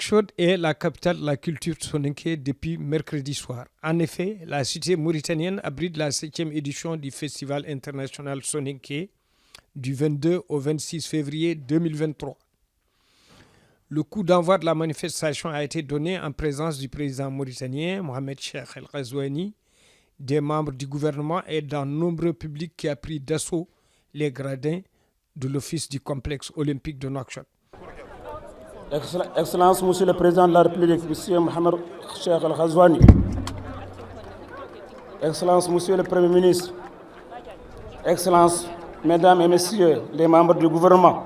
Nouakchott est la capitale de la culture soninké depuis mercredi soir. En effet, la cité mauritanienne abrite la 7e édition du Festival international soninké du 22 au 26 février 2023. Le coup d'envoi de la manifestation a été donné en présence du président mauritanien Mohamed Cheikh El Ghazouani, des membres du gouvernement et d'un nombreux public qui a pris d'assaut les gradins de l'office du complexe olympique de Nouakchott. Excellence, Monsieur le Président de la République, Monsieur Mohamed Cheikh El Ghazouani. Excellence, Monsieur le Premier ministre. Excellence, Mesdames et Messieurs les membres du gouvernement.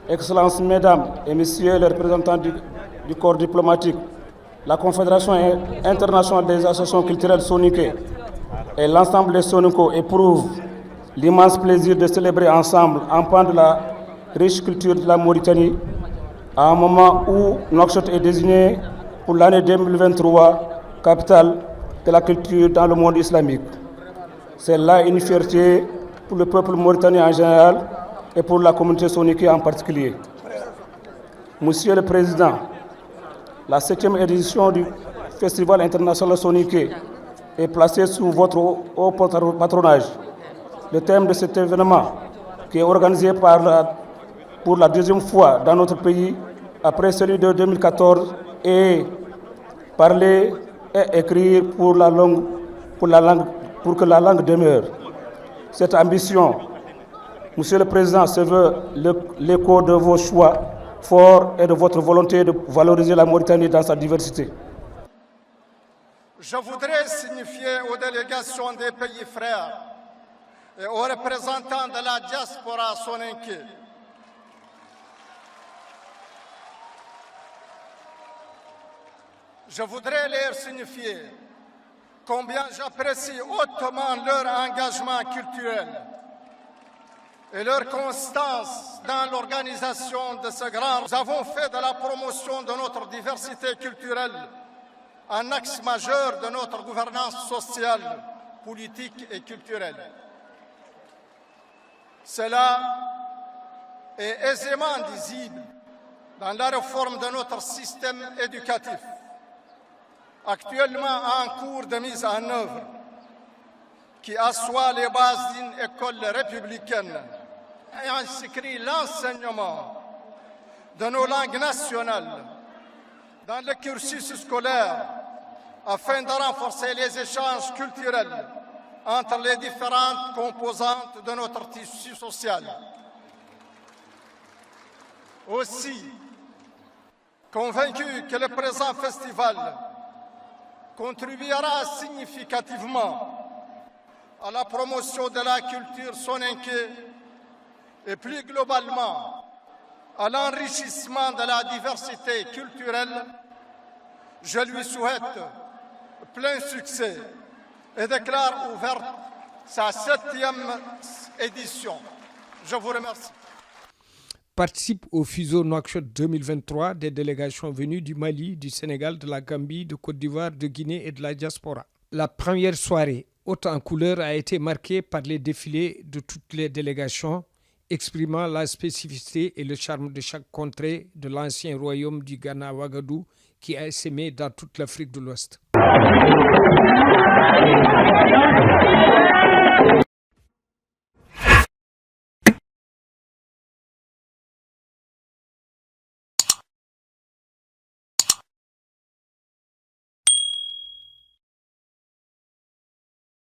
Excellence, Mesdames et Messieurs les représentants du corps diplomatique. La Confédération internationale des associations culturelles soninké et l'ensemble des soninko éprouvent l'immense plaisir de célébrer ensemble en pan de la riche culture de la Mauritanie à un moment où Nouakchott est désigné pour l'année 2023 capitale de la culture dans le monde islamique. C'est là une fierté pour le peuple mauritanien en général et pour la communauté soninké en particulier. Monsieur le Président, la 7e édition du Festival international soninké est placée sous votre haut patronage. Le thème de cet événement, qui est organisé pour la deuxième fois dans notre pays, après celui de 2014, est parler et écrire pour que la langue demeure. Cette ambition, Monsieur le Président, se veut l'écho de vos choix forts et de votre volonté de valoriser la Mauritanie dans sa diversité. Je voudrais signifier aux délégations des pays frères et aux représentants de la diaspora soninké combien j'apprécie hautement leur engagement culturel et leur constance dans l'organisation de ce grand. Nous avons fait de la promotion de notre diversité culturelle un axe majeur de notre gouvernance sociale, politique et culturelle. Cela est aisément visible dans la réforme de notre système éducatif, actuellement en cours de mise en œuvre, qui assoit les bases d'une école républicaine et inscrit l'enseignement de nos langues nationales dans le cursus scolaire afin de renforcer les échanges culturels entre les différentes composantes de notre tissu social. Aussi, convaincu que le présent festival contribuera significativement à la promotion de la culture soninké et plus globalement à l'enrichissement de la diversité culturelle, je lui souhaite plein succès et déclare ouverte sa 7e édition. Je vous remercie. Participent au FUSO Nouakchott 2023 des délégations venues du Mali, du Sénégal, de la Gambie, de Côte d'Ivoire, de Guinée et de la diaspora. La première soirée, haute en couleur, a été marquée par les défilés de toutes les délégations, exprimant la spécificité et le charme de chaque contrée de l'ancien royaume du Ghana Ouagadougou qui a essaimé dans toute l'Afrique de l'Ouest.